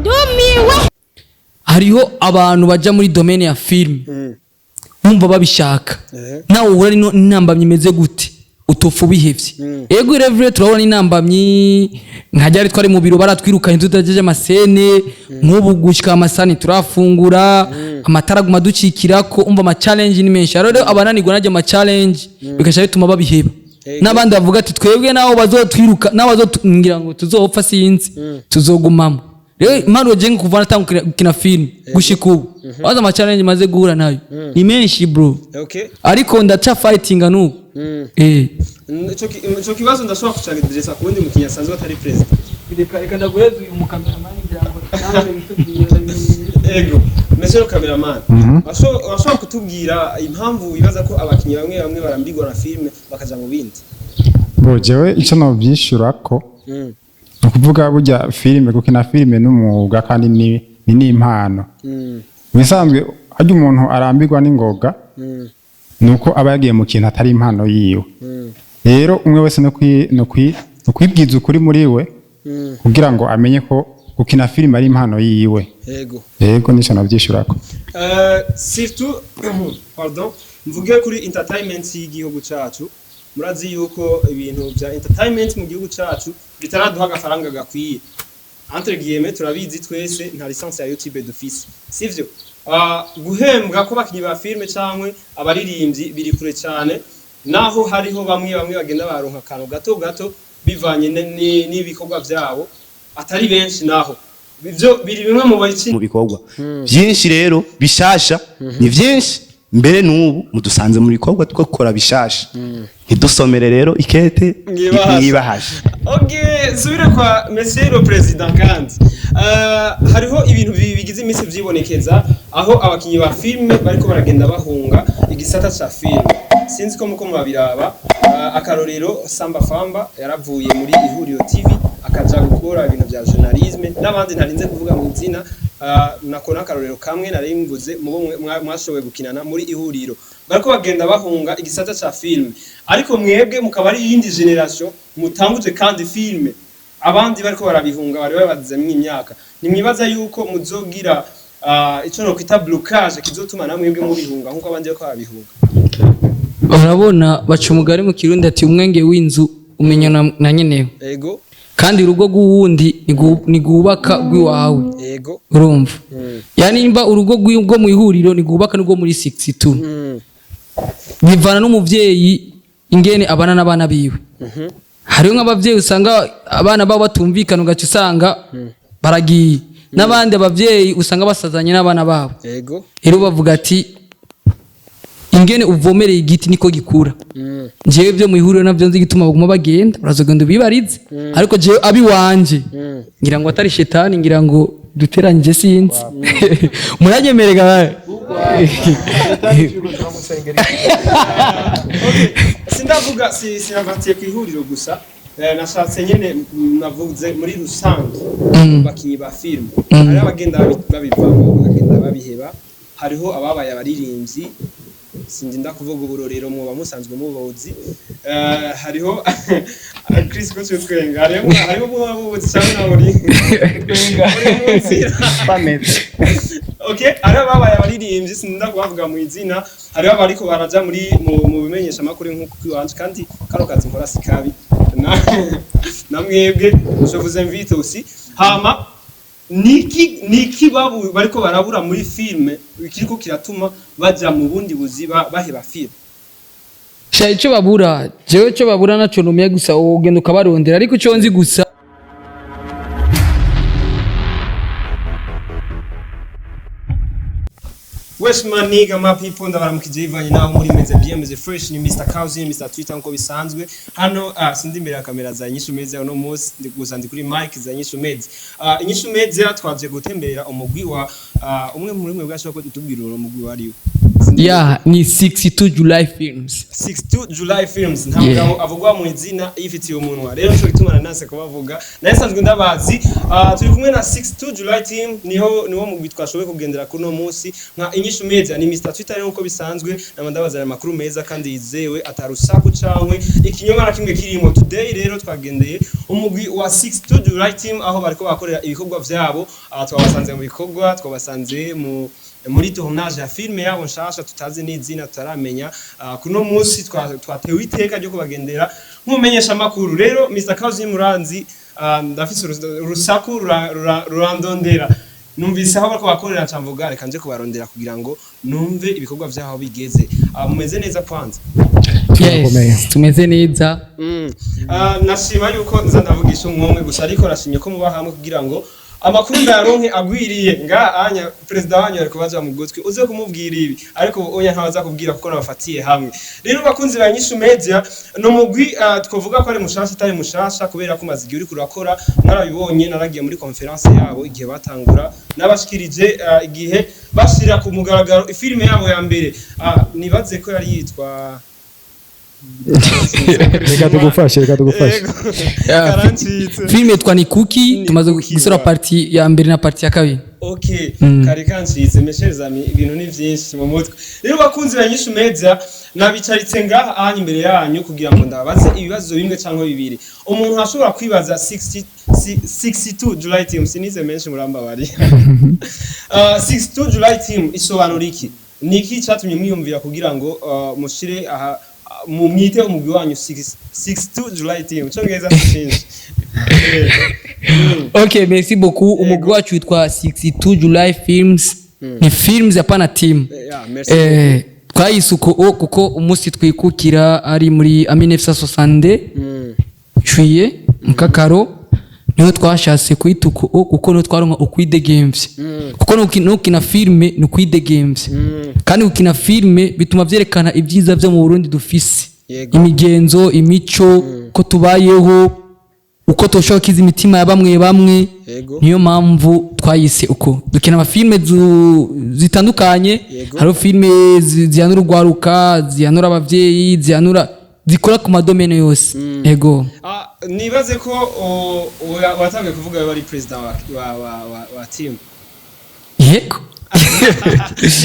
ndumiwe. Hariho abantu baja muri domaine ya film bumva babishaka nawe uhura n'intambamyi imeze gute utofu bihevye ego Irabire turabona intambamyi nkajya twari mu biro baratwirukanye tutajeje amasene nk'ubu gushika amasani turafungura amatara guma ducikirako umva ama challenge ni menshi rero abananirwa najya ama challenge bikasha bituma babiheba n'abandi bavuga ati twebwe naho bazotwiruka naho bazotungira ngo tuzopfa sinzi tuzogumamo rero impano je kuva natanga kina film gushika ubu waza ama challenge maze guhura nayo ni menshi bro ariko ndacha fighting nuko ico kibazo ndashobora kucagedresa kundi mu kinyasanzwe atari president reka ndaguheza uyu mukameraman byango nawe bitubwira ego monsieur le cameraman washobora kutubwira impamvu wibaza ko abakinyi bamwe barambigwa na film bakaja mu bindi bo jewe ico no byishurako ukuvuga burya filime gukina filime n'umwuga kandi ni impano bisanzwe ajya umuntu arambirwa n'ingoga nuko aba yagiye mu kintu atari impano yiwe rero umwe wese no kwibwiza ukuri muri we kugira ngo amenye ko gukina filime ari impano yiwe yego nico navyishurako surtout pardon mvuge kuri entertainment y'igihugu cacu murazi yuko ibintu bya entertainment mu gihugu cacu bitaraduha agafaranga gakwiye entre guillemets turabizi twese nta licence ya YouTube dufise sivyo guhembwa ko bakinyi ba filme cyangwe abaririmbyi biri kure cyane naho hariho bamwe bagenda baronka kano gato bivanye n'ibikorwa byabo atari benshi naho bivyo biri bimwe mu bayiki mu bikorwa byinshi rero bishasha ni byinshi mbere n'ubu mudusanze mu bikorwa twakora bishasha ntidusomere rero ikete nibahasha okay subire kwa monsieur le président kandi hariho ibintu bigize iminsi vyibonekeza aho abakinyi ba filme bariko baragenda bahunga igisata ca filme sinzi ko muko mubabiraba akarorero Samba Famba yaravuye muri Ihuriro TV akaja gukora ibintu bya journalisme n'abandi ntarinze kuvuga mu izina nakona akarorero kamwe nari mvuze mu mwashoboye gukinana muri Ihuriro bariko bagenda bahunga igisata ca filme ariko mwebwe mukaba ari yindi generation mutanguje kandi filme abandi bariko barabihunga bari babazemwe imyaka nimwibaza yuko muzogira ico no kwita blocage kizotuma namwebwe mubihunga nkuko abandi bariko babihunga urabona baca umugari mu kirundi ati umwenge w'inzu umenya na nyeneho yego kandi urugo rw'uwundi nigubaka rw'iwawe yego urumva yani imba urugo rwo mu Ihuriro nigubaka n'ubwo muri 62 bivana n'umuvyeyi ingene abana n'abana biwe hariho nk'abavyeyi usanga abana babo batumvikana ugaca usanga baragiye n'abandi abavyeyi usanga basazanye n'abana babo yego rero bavuga ati ingene uvomereye igiti niko gikura jewe byo mu Ihuriro navyo nzi gituma baguma bagenda urazogenda ubibarize ariko jewe abi wanje ngira ngo atari shetani ngira ngo duteranyije sinzi muranyemerega sindavuga sinavatiye ku Ihuriro gusa nashatse nyene navuze muri rusange bakinyi ba filme ari abagenda babivamo bagenda babiheba hariho ababaye abaririmbyi sinzi ndakuvuga uburorero mu bamusanzwe mubozi hariho Chris ko twenga hariho mubozi cyangwa muri twenga pamete okay hariho ababaye abaririmbyi sinzi ndakuvuga mu izina hariho abariko baraja muri mu bimenyesha makuru nk'uko kwiwanje kandi karo kazi nkora sikabi namwebwe je invite aussi hama niki babu bariko barabura muri filme ikiriko kiratuma baja mu bundi buziba baheba filme sha ico babura jewe cyo babura naco numiye gusa ugenda ukabarondera ariko ico nzi gusa Wesh maniga ma people ndabaramukije ivanye naho muri meze bien meze fresh ni Mr. Kauzi Mr. Twitter nko bisanzwe hano sindi imbere ya kamera za nyinshi meze no munsi ndi gusa ndi kuri mic za nyinshi meze nyinshi meze twaje gutemberera umugwi wa umwe muri mwe bwashaka ko tutubwira umugwi wariyo Yeah, ni 62 July Films. 62 July Films nta mugabo avugwa mu izina yifitiye umunwa rero cyo gituma nanase kubavuga naye sanzwe ndabazi turi kumwe na 62 July team niho mu bitwashoboye kugendera kuno munsi nka inyishu media ni Mr Twitter rero uko bisanzwe namandabaza amakuru meza kandi yizewe atarusaku cankwe ikinyoma na kimwe kirimo today rero twagendeye umugwi wa 62 July team aho bariko bakorera ibikorwa vyabo twabasanze mu bikorwa twabasanze muri tournage ya filme yabo nshasha tutazi n'izina tutaramenya kuno munsi twatewe iteka ryo kubagendera nkumenyesha makuru rero Mr Kauzi Muranzi ndafise urusaku rurandondera numvise aho bariko bakorera ncamvuga reka nje kubarondera kugira ngo numve ibikorwa vyaho bigeze mumeze neza kwanza Yes, tumeze neza nashima yuko nza ndavugisha umwomwe gusa ariko nashimye ko muba hamwe kugira ngo amakuru ndaronke agwiriye nga anya president wanyu ariko baza mu gutwi uze kumubwira ibi ariko oya ntabaza kubwira kuko nabafatiye hamwe rero bakunzi ba Nyinshi Media no mugwi twovuga ko ari mushasha atari mushasha kubera ko mazi uri kurakora narabibonye naragiye muri conference yabo igihe batangura nabashikirije igihe bashira ku mugaragaro filime yabo ya mbere nibaze ko yari yitwa reka tugufashe filime twa ni Kuki tumaze gusura parti ya mbere na parti ya kabiri. Okay, kare kanshize mesherzami ibintu ni vyinshi mu mutwe. Rero bakunzi ba Nyinshi Media nabicaritse ngaha ahanye imbere yanyu kugira ngo ndabaze ibibazo bimwe canke bibiri. Umuntu ashobora kwibaza 62 July team sinize menshi muramba bari. 62 July team isobanura iki? Niki cyatumye mwiyumvira kugira ngo mushire aha mwite umugwi wanyu 62 July team cyongeza cyinshi. Okay, merci beaucoup. Umugwi wacu witwa 62 July Films. Ni films hapana team. Twayisuko kuko umunsi twikukira ari muri 1960 juillet mukakaro niho twashatse kwituko kuko no twaronka ukwide games. Kuko nukina filme nukwide games. Kandi ukina filme bituma vyerekana ibyiza byo mu Burundi dufise. Imigenzo, imico ko tubayeho uko toshaka kizi imitima ya bamwe niyo mpamvu twayise uko dukina amafilme zitandukanye hari filme ziyanura urwaruka ziyanura abavyeyi ziyanura zikora ku madomene yose yego nibaze ko watangiye kuvuga bari president wa team yego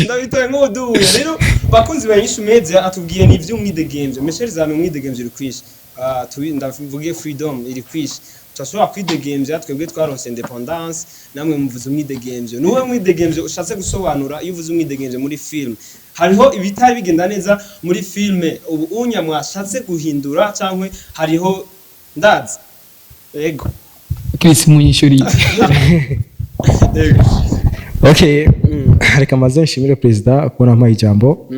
ndabitoye nk'uduwe rero bakunzi ba Nyinshi Media atubwiye ni ivy'umwide games mesherzame umwide games uri kwishi ndavuge freedom iri kwishi twashobora kwide games twebwe twaronse independence namwe muvuze umwide games nuwe mwide games ushatse gusobanura iyo uvuze umwide games muri film hariho ibitari bigenda neza muri filme ubu unya mwashatse guhindura cyangwa hariho ndazi yego Chris munyishuri yego okay reka maze nshimire president kubona mpaye ijambo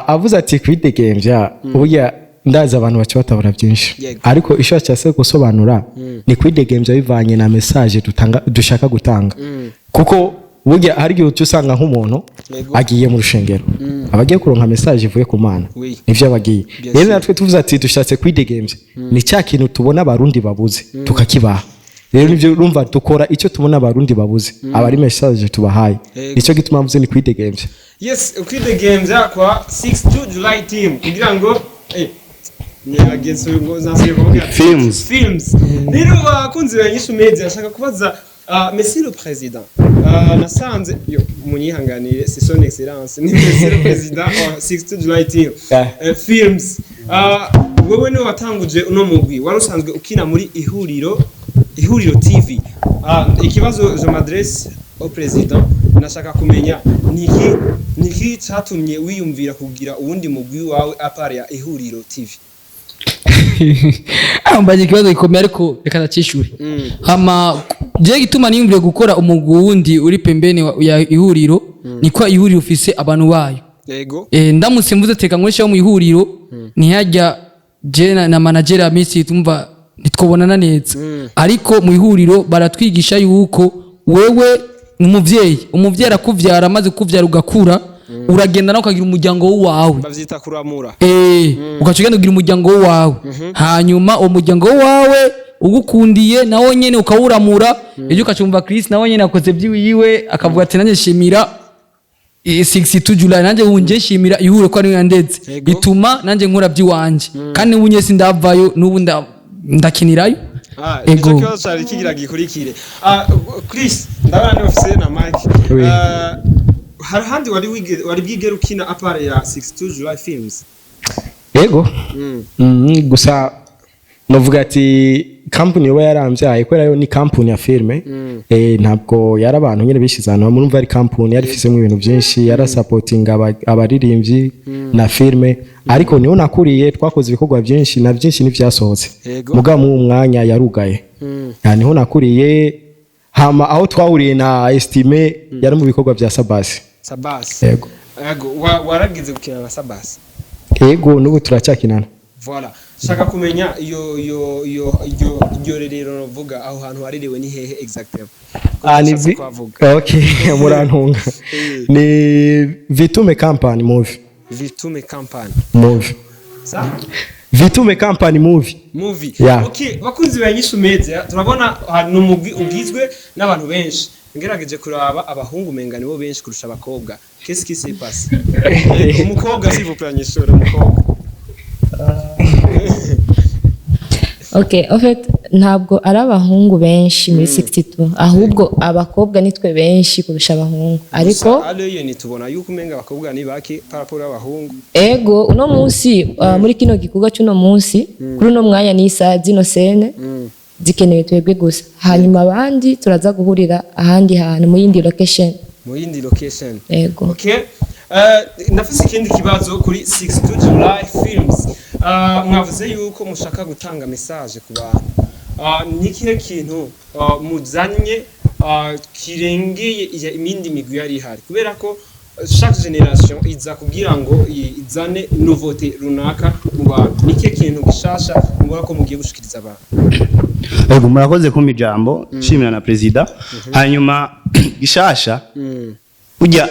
avuze ati kwide games ya uya ndaza abantu bacu batabura byinshi ariko isho cyase gusobanura ni kwide games bivanye na message dushaka gutanga kuko burya hari igihe usanga nk'umuntu agiye mu rushengero abagiye kuronka message ivuye ku Mana nivyo abagiye rero natwe tuvuze ati dushatse kwide games ni cya kintu tubona abarundi babuze tukakibaha rero nivyo urumva dukora icyo tubona abarundi babuze abari message tubahaye nicyo gituma mvuze ni kwide games. Yes, kwide games yakwa 62 July team kugira ngo nyabagenzi ngo nasiye kuvuga films rero bakunzi ba Nyinshi Media ashaka kubaza monsieur le président nasanze yo munyihanganire c'est son excellence ni monsieur le président wa 62 July team films wewe ni watanguje uno mugwi warusanzwe ukina muri ihuriro TV ikibazo je m'adresse au président nashaka kumenya niki cyatumye wiyumvira kugira uwundi mugwi wawe apart ya ihuriro TV ambaje kibazo gikomeye ariko reka ndacishuri hama je gituma niyumvire gukora umugwi wundi uri pembeni ya ihuriro niko ihuriro ufise abantu bayo yego ndamutse mvuze teka nkoresha mu ihuriro ntihajya je na manager ya Messi tumva nitwobonana neza ariko mu ihuriro baratwigisha yuko wewe umuvyeyi akuvyara amaze kuvyara ugakura uragenda nawe ukagira umuryango wawe bavyita kuramura ukacugenda ugira umuryango wawe hanyuma umuryango wawe ugukundiye nawo nyene ukawuramura ejo ukacumva Chris nawo nyene akoze byiwiwe akavuga ati nanye shimira 62 July nanje unje shimira ihure ko ari yandetse bituma nanje nkora byiwanje kandi ubunye sindavayo nubu ndakinirayo ego nicyo kibazo cyari kigira gikurikire Chris ndabana ni office na Mike hari handi wari bwigera ukina apart ya 62 July films ego gusa novuga ati company yo yaramvyaye ko rayo ni company ya filme ntabwo yari abantu nyene bishizana murumva ari company yari ifisemo ibintu byinshi yara supporting abaririmbyi na filme ariko niho nakuriye twakoze ibikorwa byinshi na byinshi nivyasohotse muga mu mwanya yarugaye yani ho nakuriye hama aho twahuriye na estime yari mu bikorwa bya Sabasi ego waragize gukina na Sabasi ego nubu turacyakinana voilà shaka kumenya iyo rero novuga aho hantu haririwe ni hehe exactement okay murantunga ni Vitume Company movie Vitume Company movie yeah. Okay bakunzi ba nyinshi media turabona hano umugwi ugizwe n'abantu benshi ngerageje kuraba abahungu menga nibo benshi kurusha abakobwa qu'est-ce qui s'est passé umukobwa s'il vous plaît nyishore umukobwa Okay, en fait ntabwo ari abahungu benshi muri 62 ahubwo abakobwa nitwe benshi kurusha abahungu ariko aleye nitubona yuko umenga abakobwa ni baki paraporo y'abahungu ego uno munsi muri kino gikorwa cy'uno munsi kuri no mwanya ni saa zino sene zikenewe twebwe gusa hanyuma abandi turaza guhurira ahandi hantu mu yindi location ego okay nafise ikindi kibazo kuri 62 July films mwavuze yuko mushaka gutanga message ku bantu nikihe kintu muzanye kirengeye ya imindi migwi yari ihari kubera ko chaque generation iza kugira ngo izane nouveauté runaka mu bantu nikihe kintu gishasha mubona ko mugiye gushikiriza abantu ego murakoze kumpa ijambo nshimira na president hanyuma gishasha ujya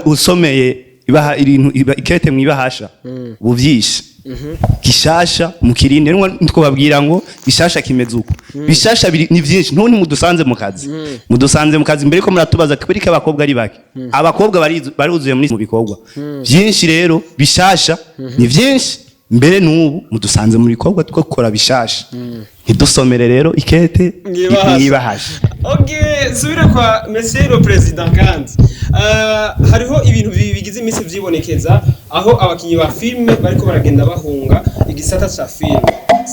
usomeye ibaha ibintu ikete mwibahasha buvyisha gishasha mukirinde nitwo babwira ngo bishasha kimeze uko bishasha ni byinshi ntoni mudusanze mu kazi mbere ko muratubaza kuri ke abakobwa ari bake abakobwa baruzuye muri mu bikorwa byinshi rero bishasha ni byinshi mbere nubu mudusanze muri bikorwa twakora bishasha ntidusomere rero ikete mwibahasha okay subira kwa monsieur le président kandi hariho ibintu bigize iminsi vyibonekeza aho abakinyi ba filme bariko baragenda bahunga igisata ca filme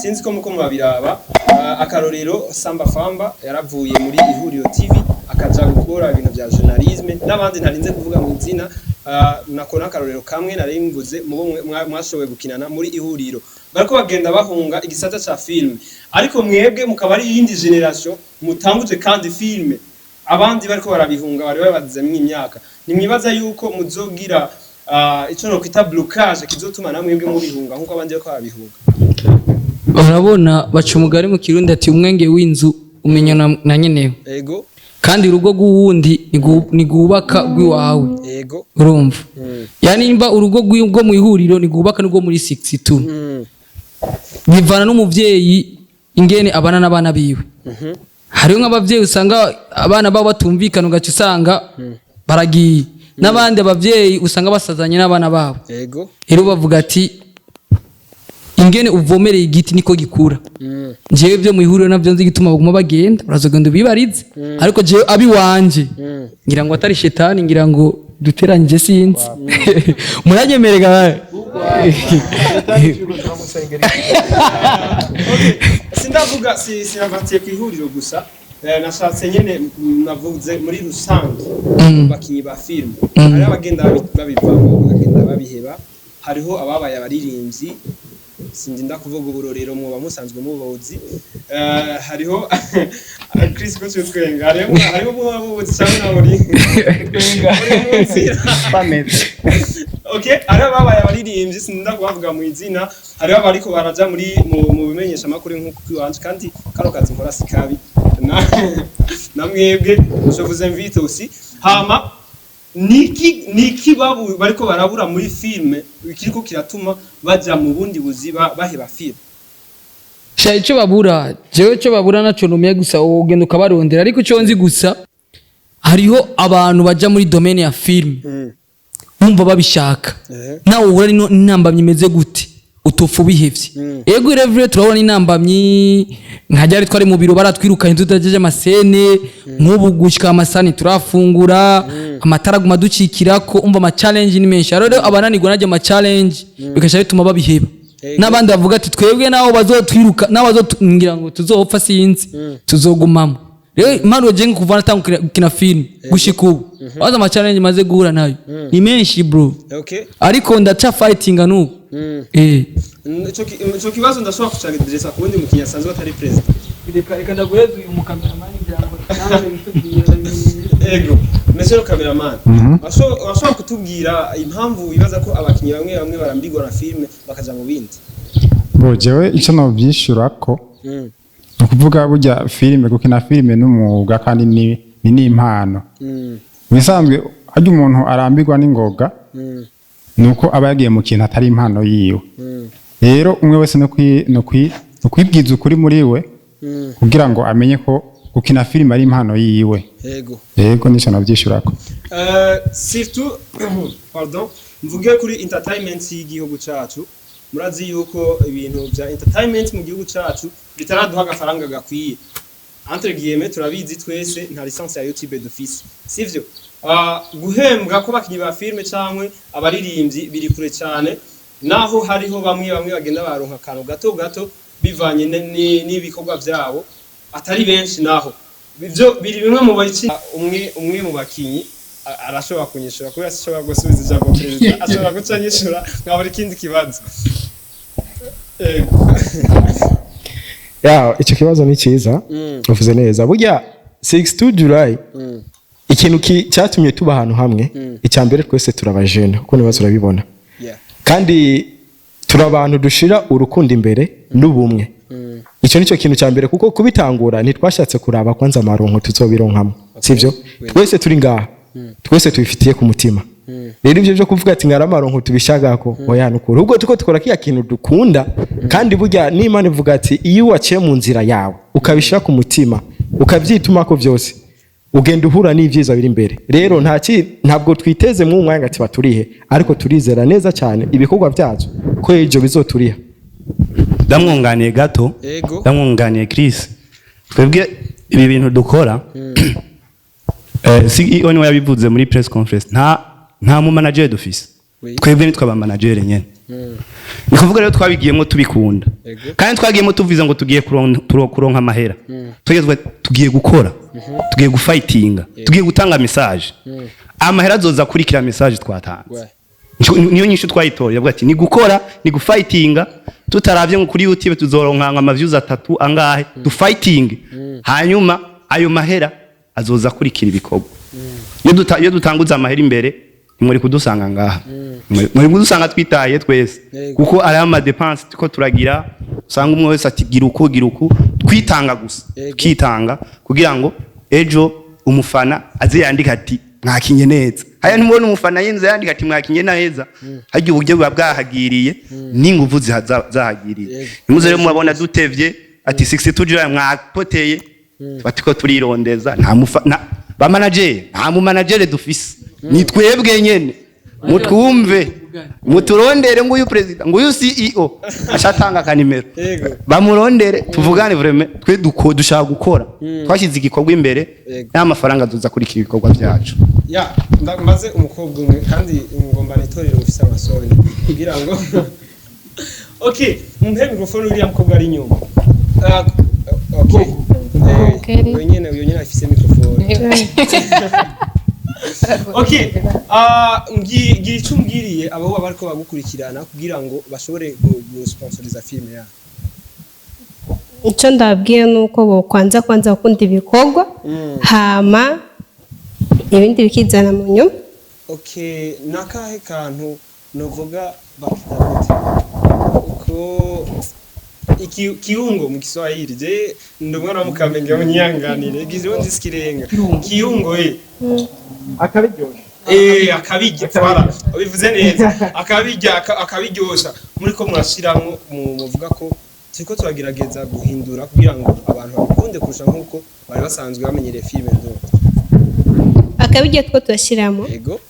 sinzi ko muko mubabiraba akarorero Samba Famba yaravuye muri ihuriro TV akaja gukora ibintu bya journalisme n'abandi ntarinze kuvuga mu izina nakona akarorero kamwe narimvuze mwashoboye gukinana muri ihuriro bariko bagenda bahunga igisata ca filme ariko mwebwe mukaba ari yindi generation mutanguje kandi filme abandi bariko barabihunga bari babazemwe imyaka nimwibaza yuko muzogira ico no kwita blocage kizotuma namwebwe mubihunga nkuko abandi bariko barabihunga urabona baca umugari mu kirundi ati umwenge w'inzu umenya na nyenewe ego kandi urugo rw'uwundi nigubaka rw'iwawe ego urumva yani imba urugo rwo mu ihuriro nigubaka n'ubwo muri 62 bivana n'umuvyeyi ingene abana n'abana biwe hariho nk'abavyeyi usanga abana babo batumvikana ugaca usanga baragiye n'abandi abavyeyi usanga basazanye n'abana babo ego rero bavuga ati ingene uvomereye igiti niko gikura jewe byo mu ihuriro navyo nzi gituma baguma bagenda urazogenda ubibarize ariko jewe abi wanje ngira ngo atari shetani ngira ngo duteranyije sinzi muranyemerega sindavuga sinavatiye ku ihuriro gusa nashatse nyene navuze muri rusange bakinyi ba filme hari abagenda babivamo bagenda babiheba hariho ababaye abaririmbyi sindinda kuvuga uburorero mwoba musanzwe mubozi hariho Chris ko twenga hariho mubozi cyane nabori okay ari ababaye abaririmbyi sindinda kuvuga mu izina hariho abariko baraja muri mu bimenyesha makuru nkuko kwanje kandi karo kazi nkora sikabi namwebwe je invite aussi hama niki babu bariko barabura muri filme ikiriko kiratuma baja mu bundi buziba baheba filme sha ico babura jewe cyo babura naco numiye gusa ugenda ukabarondera ariko cyo nzi gusa hariho abantu baja muri domaine ya film bumva babishaka nawe uhura n'intambamyi imeze gute utofu bihevye ego Irabire turabona intambamyi nkajya twari mu biro baratwirukanye tutajeje amasene nk'ubu gushika amasani turafungura amatara guma ducikirako umva ama challenge ni menshi rero abananirwa najya ama challenge bikasha bituma babiheba n'abandi bavuga ati twebwe naho bazotwiruka naho bazongira ngo tuzopfa sinzi tuzogumamo rero impano je kuva natangukira kina film gushika ubu baza ama challenge maze guhura nayo ni menshi bro ariko ndacha fighting anubu ico kibazo ndashobora kucagereza kubundi mukinya sanzwe atari president reka ndaguheza uyu mukameraman byango ego monsieur le cameraman ashobora kutubwira impamvu bibaza ko abakinyi bamwe barambigwa na filme bakaja mu bindi bo jewe ico no byishurako ukuvuga burya filme gukina filme n'umwuga kandi ni impano bisanzwe hajya umuntu arambigwa n'ingoga nuko aba yagiye mu kintu atari impano yiwe rero umwe wese no kwibwiza ukuri muri we kugira ngo amenye ko gukina filime ari impano yiwe yego nico navyishurako surtout pardon mvuge kuri entertainment y'igihugu cacu murazi yuko ibintu bya entertainment mu gihugu cacu bitaraduha agafaranga gakwiye entre guillemets turabizi twese nta license ya YouTube dufise sivyo guhembwa ko bakinyi ba filme cyangwe abaririmbyi biri kure cyane naho hariho bamwe bagenda baronka akantu gato bivanye n'ibikorwa byabo atari benshi naho bivyo biri bimwe mu bakinyi umwe mu bakinyi arashobora kunyishura ko yashobora gusubiza ijambo president ashobora gucanyishura nkaburi kindi kibazo icyo kibazo ni cyiza uvuze neza burya 62 July ikintu cyatumye tuba ahantu hamwe icyambere twese turabajena kuko nibazo urabibona kandi turabantu dushira urukundo imbere n'ubumwe icyo nicyo kintu cyambere kuko kubitangura ntitwashatse kuraba kwanza amaronko tuzobironkamo sivyo twese turi ngaha twese tubifitiye ku mutima rero ivyo byo kuvuga ati ngaramaronko tubishagako oya nukuri ubwo tuko tukora kiya kintu dukunda kandi burya n'Imana ivuga ati iyo waciye mu nzira yawe ukabishira ku mutima ukavyituma ko byose ugenda uhura n'ivyiza biri imbere rero ntabwo twiteze mu mwanya ati baturihe ariko turizera neza cyane ibikorwa byacu ko ejo bizoturiha ndamwunganiye gato ndamwunganiye Chris twebwe ibi bintu dukora CEO niwe yabivuze muri press conference nta mu manager dufise twebwe nitwa ba manager nyene nikuvuga rero twabigiyemo tubikunda kandi twagiyemo tuviza ngo tugiye kuronka amahera tugiye gukora tugiye gufightinga tugiye gutanga message amahera azoza kurikira message twatanze niyo nyinshi twayitoye yavuga ati ni gukora ni gufightinga tutaravye ngo kuri YouTube tuzoronka ama views 3 angahe du fighting hanyuma ayo mahera azoza kurikira ibikorwa iyo dutanguza amahera imbere muri kudusanga ngaha muri kudusanga twitaye twese kuko ari ama dépenses tuko turagira usanga umwe wese ati gira uko twitanga gusa kitanga kugira ngo ejo umufana aze yandika ati mwakinye neza haya ntimubona umufana yinze yandika ati mwakinye neza hajye uburyo bwahagiriye n'inguvu zahagiriye nimuze rero mubona dutevye ati 62 July mwapoteye batiko turirondeza nta ba manager nta mu manager dufise ni twebwe nyene mutwumve muturondere nguyu president nguyu CEO ashatanga ka nimero bamurondere tuvugane vraiment twe dushaka gukora twashize igikorwa imbere n'amafaranga duza kuri iki bikorwa byacu ndamaze umukobwa umwe kandi ngomba nitorera ufise amasore kugira ngo okay mumpe mikrofone uri mukobwa ari nyuma uyu nyene afise mikrofone okay ngicumbwiriye abo bariko bagukurikirana kugira ngo bashobore gusponsoriza filme yabo icyo ndabwiye nuko bo kwanza gukunda ibikorwa hama ibindi bikizana mu nyuma okay nakahe kantu novuga bakita uko kiungo mu Kiswahili je ndumwana mu Kamenge munyanganire giziwe nzisikirenga kiungo akabijya twara bivuze neza akabiryosha muri ko mwashiramo muvuga ko turiko turagerageza guhindura kugira ngo abantu bakunde kurusha nkuko bari basanzwe bamenyereye filme ndo akabirya two turashiramo yego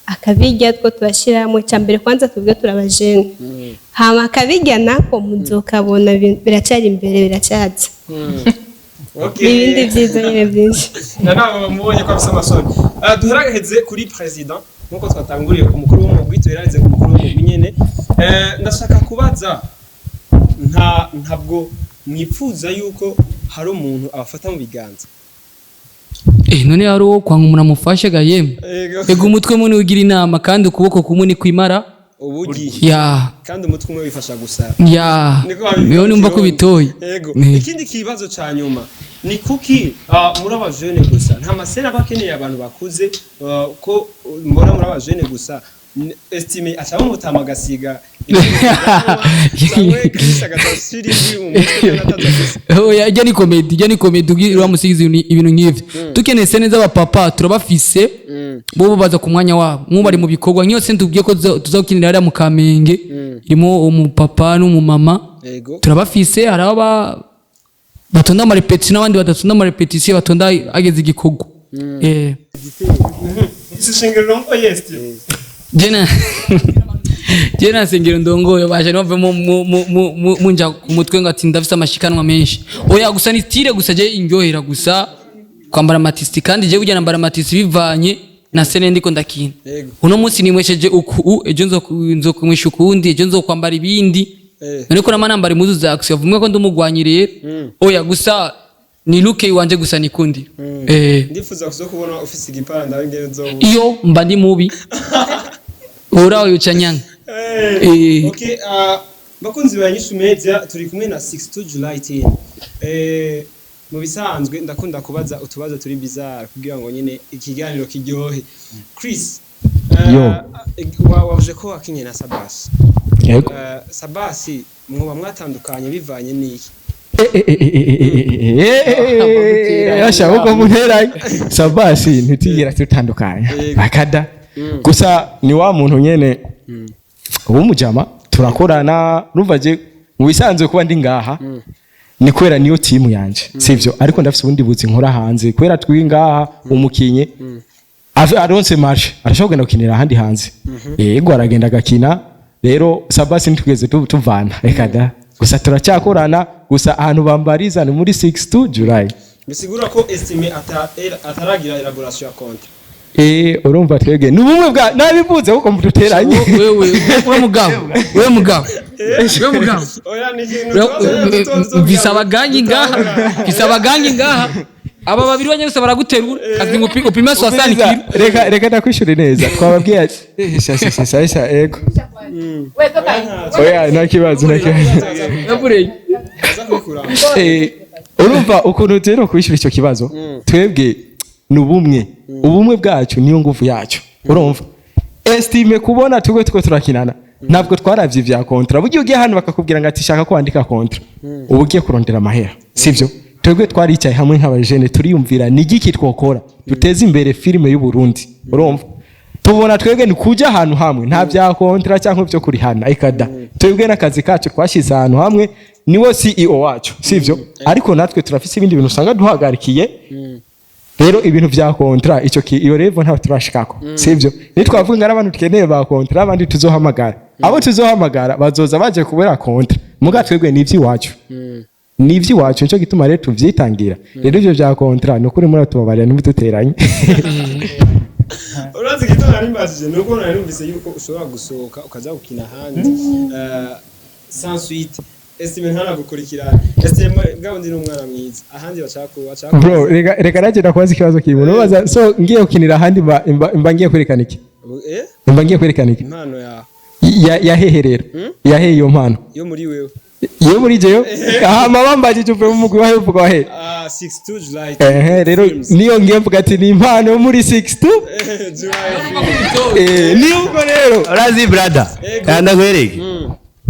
akabirya two turashiramo cyambere kwanza tubwe turabajene hama akabirya nako muzokabona biracyari imbere biracyaza ibindi byiza nyine byinshi nawe mubonye ko afite amasoni duherageze kuri president nkuko twatanguriye ku mukuru w'umugwi tuherageze ku mukuru w'umugwi nyene ndashaka kubaza ntabwo mwifuza yuko hari umuntu abafata mu biganza none hari uwo kwanga umuntu amufashe ga yemwe ego umutwe munini ugira inama kandi ukuboko kumwe ni kwimara ubugi kandi umutwe umwe wifasha gusa niyo numva ko bitoye yego ikindi kibazo ca nyuma ni kuki muri abajene gusa nta masera bakeneye abantu bakuze ko mbona muri abajene gusa estime achaba mutama gasiga ijya ni komedi ugira umusigizi ibintu nk'ivyo dukeneye sene z'abapapa turabafise bo baza ku mwanya wabo nk'ubu bari mu bikorwa nk'iyo sene tubwiye ko tuzagukinira hariya mu Kamenge irimo umupapa n'umumama turabafise hari abo batonda amarepetisiyo n'abandi badatonda amarepetisiyo batonda ageze igikorwa jena sengero ndongoyo baje nove munja ku mutwe ngo ati ndafise amashikanwa menshi oya gusa ni style gusa je indyohera gusa kwambara amatisi kandi je kujya nambara amatisi bivanye na sene ndiko ndakina uno munsi nimwesheje uku ejo nzokumwisha ukundi ejo nzokwambara ibindi none ko namanambara impuzu zacu yavumwe ko ndumugwanyiriye oya gusa ni luke wanje gusa nikundi ndifuza kuzokubona ofisi gipara ndawe ngere nzo iyo mba ndi mubi uraho yucanyanga okay bakunzi ba Nyinshi Media turi kumwe na 62 July 10 mu bisanzwe ndakunda kubaza utubazo turi bizarre kugira ngo nyine ikiganiro kiryohe Chris waje ko wakinye na Sabasi yego Sabasi mwoba mwatandukanye bivanye n'iki yasha uko munteranye Sabasi ntitigira tutandukanya bakada gusa ni wa muntu nyene ubumujama turakorana ruvaje mu bisanzwe kuba ndi ngaha ni kwera niyo timu yanje sivyo ariko ndafise ubundi buzi nkora hanze kwera twi ngaha umukinye aronse marche arashobora kugenda gukinira ahandi hanze yego aragenda agakina rero Sabasi ntitugeze tuvana reka da gusa turacyakorana gusa ahantu bambariza ni muri 62 July bisigura ko estime ataragira elaboration ya compte urumva twege nubumwe bwa nabivuze uko muduteranye wewe mugabo oya ni kintu bisabaganyi ngaha aba babiri banye gusa baraguterura kazi ngo upima 60 kilo reka ndakwishura neza twababwiye sasa ego oya nakibazo yabureye urumva ukuntu tero kwishura icyo kibazo twebwe nubumwe ubumwe bwacu niyo nguvu yacu urumva estime kubona tugwe turakinana ntabwo twaravye vya kontra bugiye ugiye hano bakakubwira ngo ati shaka kwandika kontra ubugiye kurondera amahera sivyo twebwe twaricaye hamwe nk'abajene turiyumvira ni giki twokora duteze imbere filime y'u Burundi urumva tubona twebwe ni kuja ahantu hamwe nta vya kontra cyangwa byo kuri hana ikada twebwe n'akazi kacu twashize ahantu hamwe niwo CEO wacu sivyo ariko natwe turafise ibindi bintu usanga duhagarikiye rero ibintu vya kontra iyo revo ntawe turashikako sivyo nitwavuga ngo abantu tkeneye ba kontra abandi tuzohamagara abo tuzohamagara bazoza baje kubera kontra muga twebwe nivyi wacu nivyi wacu nico gituma rero tuvyitangira rero ivyo vya kontra no kuri muri tubabarira ntimuduteranye urazi gitona nimbashije nuko narumvise yuko ushobora gusohoka ukaza gukina handi sans suite estime ntana gukurikirana estime gahunda ni umwana mwiza ahandi bacako bro reka naje ndakubaza ikibazo kimwe nubaza so ngiye gukinira ahandi mba ngiye kwerekana iki mba ngiye kwerekana iki impano yaheherera yahe iyo mpano yo muri wewe yo muri jeyo aha mabambaje cyo mu mugwi wahe uvuga wahe 62 July rero niyo ngiye mvuga ati ni impano muri 62 ni uko rero urazi brother kanda gwereke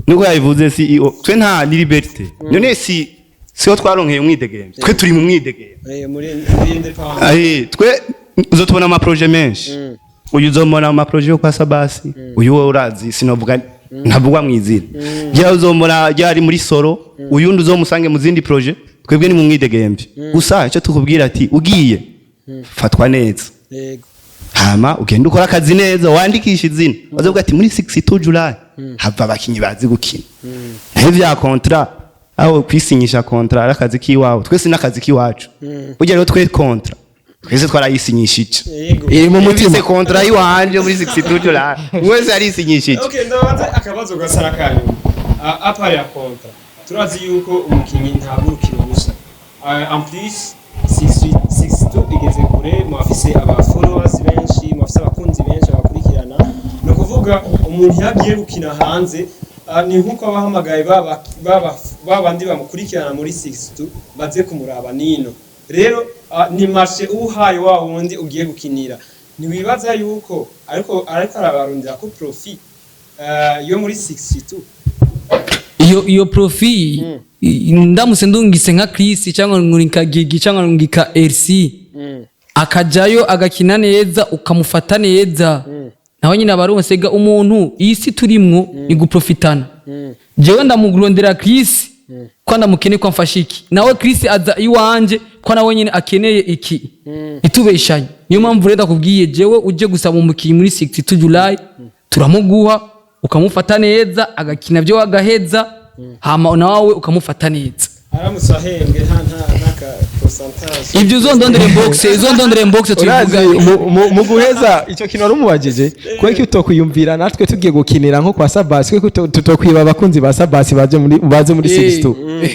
nuko yabivuze CEO twe nta liberté none siho twaronkeye umwidegembye twe turi mu mwidegembye muri independence twe uzotubona ama projet menshi uyu uzomona ama projet yo kwa Sabasi uyu wowe urazi sinovuga ntabugwa mwizira jya uzomona ryari muri solo uyundi uzomusange mu zindi projet twebwe ni mu mwidegembye gusa icyo tukubwira ati ugiye fatwa neza yego hama ugenda ukora akazi neza wandikisha izina bazovuga ati muri 62 July hava abakinyi bazi gukina naho vya contrat aho kwisinyisha contrat arakazi kiwawe twese n'akazi kiwacu burya rero twe contrat twese twarayisinyishije iri mu mutima contrat yiwanje muri 62 July mwese arisinyishije okay ndabanza akabazo gasara kanyu apart ya contrat turazi yuko umukinyi nta burukiro gusa en plus 62 igeze kure mwafise aba followers benshi mwafise abakunzi benshi abakurikirana no kuvuga umuntu yagiye gukina hanze ni nkuko abahamagaye babandi bamukurikirana muri 62 baze kumuraba nino rero ni marché uhaye wa wundi ugiye gukinira ni wibaza yuko ariko arabarondera ko profit yo muri 62 iyo profit ndamuse ndungise nka Chris cyangwa ngurika Gigi cyangwa ngurika RC akajayo agakina neza ukamufata neza naho nyine abaronsega umuntu isi turimwo ni guprofitana jewe ndamugurondera Chris ko ndamukene ko mfashiki nawe Chris aza iwanje ko nawe nyine akeneye iki itubeshanye niyo mpamvu reda kubwiye jewe uje gusaba umukiyi muri 62 July turamuguha ukamufata neza agakina byo agaheza hama nawe ukamufata neza aramusahembwe nta percentage ibyo uzondondere box tuvuga mu guheza icyo kintu warumubagije kwe ko utokuyumvira natwe tugiye gukinira nko kwa Sabasi kwe tutokwiba abakunzi ba Sabasi baje muri 62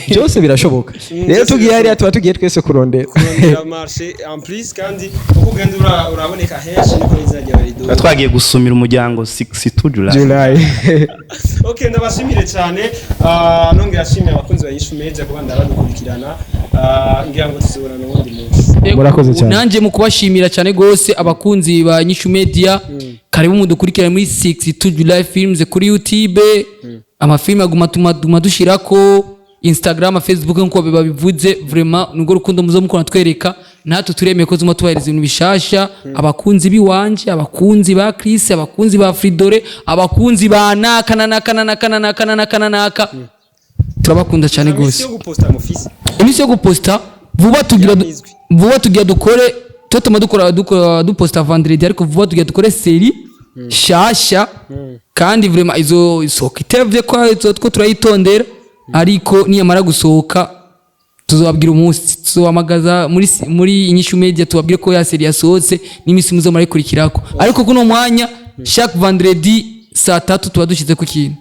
byose birashoboka rero tugiye hariya tuba tugiye twese kurondera marché en plus kandi uko ugenda uraboneka henshi niko izajya barido twagiye gusumira umuryango 62 July okay ndabashimire cyane nongera ashimira abakunzi ba INYISHU media kuba ndabadukurikirana ngira ngo tuzobona n'ubundi munsi murakoze cyane nanje mu kubashimira cyane gose abakunzi ba INYISHU media karibu mudukurikirana muri 62 July films kuri YouTube amafilme aguma dushirako Instagram Facebook nko babivuze vraiment nugo rukundo muzo mukona twereka natwe turemeye ko zuma tubahereza ibintu bishasha abakunzi biwanje abakunzi ba Chris abakunzi ba Fridore abakunzi ba naka turabakunda cyane gose imisi yo guposta vuba tugira dukore totuma duposta vendredi ariko vuba tugira dukore série shasha kandi vraiment izo isoka itevye ko turayitondera ariko niyamara gusohoka tuzobabwira umunsi tuzobamagaza muri INYISHU media tubabwire ko ya série yasohotse n'imisi muzo marayikurikirako ariko kuno mwanya chaque vendredi saa 3 tuba dushize ku kintu